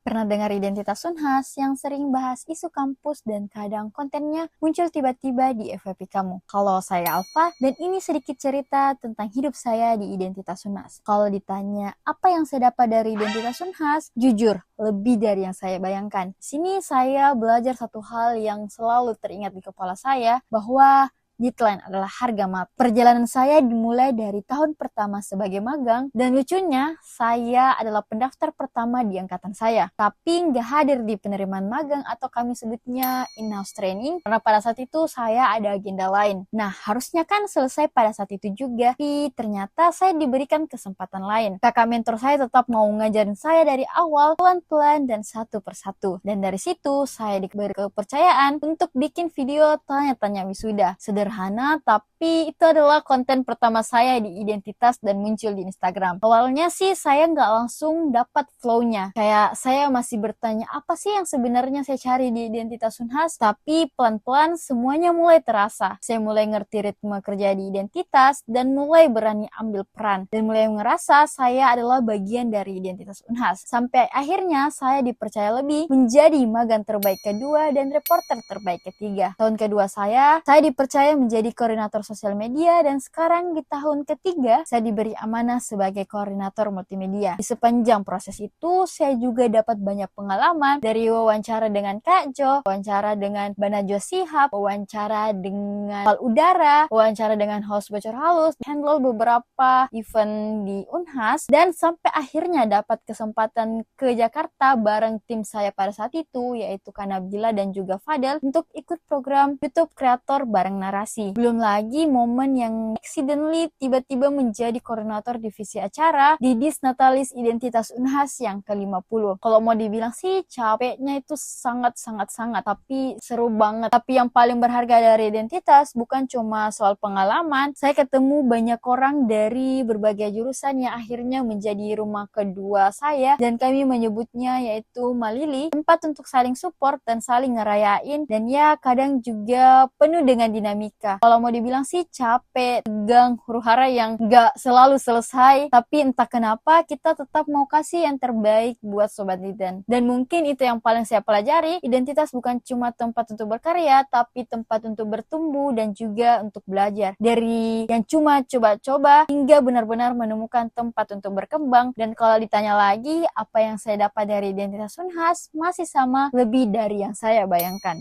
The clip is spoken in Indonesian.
Pernah dengar identitas Unhas yang sering bahas isu kampus dan kadang kontennya muncul tiba-tiba di FYP kamu? Kalau saya Alfa, dan ini sedikit cerita tentang hidup saya di identitas Unhas. Kalau ditanya apa yang saya dapat dari identitas Unhas, jujur, lebih dari yang saya bayangkan. Sini saya belajar satu hal yang selalu teringat di kepala saya, bahwa deadline adalah harga mati. Perjalanan saya dimulai dari tahun pertama sebagai magang, dan lucunya saya adalah pendaftar pertama di angkatan saya. Tapi nggak hadir di penerimaan magang atau kami sebutnya in-house training, karena pada saat itu saya ada agenda lain. Nah, harusnya kan selesai pada saat itu juga, tapi ternyata saya diberikan kesempatan lain. Kakak mentor saya tetap mau ngajarin saya dari awal, pelan-pelan dan satu persatu. Dan dari situ saya diberi kepercayaan untuk bikin video tanya-tanya wisuda. Sederhana, tapi itu adalah konten pertama saya di identitas dan muncul di Instagram. Awalnya sih saya nggak langsung dapat flow-nya. Kayak saya masih bertanya apa sih yang sebenarnya saya cari di identitas Unhas, tapi pelan-pelan semuanya mulai terasa. Saya mulai ngerti ritme kerja di identitas dan mulai berani ambil peran. Dan mulai ngerasa saya adalah bagian dari identitas Unhas. Sampai akhirnya saya dipercaya lebih menjadi magang terbaik kedua dan reporter terbaik ketiga. Tahun kedua saya dipercaya menjadi koordinator sosial media, dan sekarang di tahun ketiga saya diberi amanah sebagai koordinator multimedia. Di sepanjang proses itu saya juga dapat banyak pengalaman, dari wawancara dengan Kak Jo, wawancara dengan Banajo Sihab, wawancara dengan Pal Udara, wawancara dengan host Bocor Halus, handle beberapa event di Unhas, dan sampai akhirnya dapat kesempatan ke Jakarta bareng tim saya pada saat itu, yaitu Kanabila dan juga Fadel, untuk ikut program YouTube Kreator bareng narasi. Belum lagi momen yang accidentally tiba-tiba menjadi koordinator divisi acara di Disnatalis Identitas Unhas yang ke-50. Kalau mau dibilang sih capeknya itu sangat, tapi seru banget. Tapi yang paling berharga dari identitas bukan cuma soal pengalaman. Saya ketemu banyak orang dari berbagai jurusan yang akhirnya menjadi rumah kedua saya, dan kami menyebutnya yaitu Malili, tempat untuk saling support dan saling ngerayain, dan ya kadang juga penuh dengan dinamika. Kalau mau dibilang sih capek, tegang, huru-hara yang gak selalu selesai, tapi entah kenapa kita tetap mau kasih yang terbaik buat Sobat Iden. Dan mungkin itu yang paling saya pelajari, identitas bukan cuma tempat untuk berkarya, tapi tempat untuk bertumbuh dan juga untuk belajar. Dari yang cuma coba-coba hingga benar-benar menemukan tempat untuk berkembang. Dan kalau ditanya lagi, apa yang saya dapat dari identitas Unhas masih sama, lebih dari yang saya bayangkan.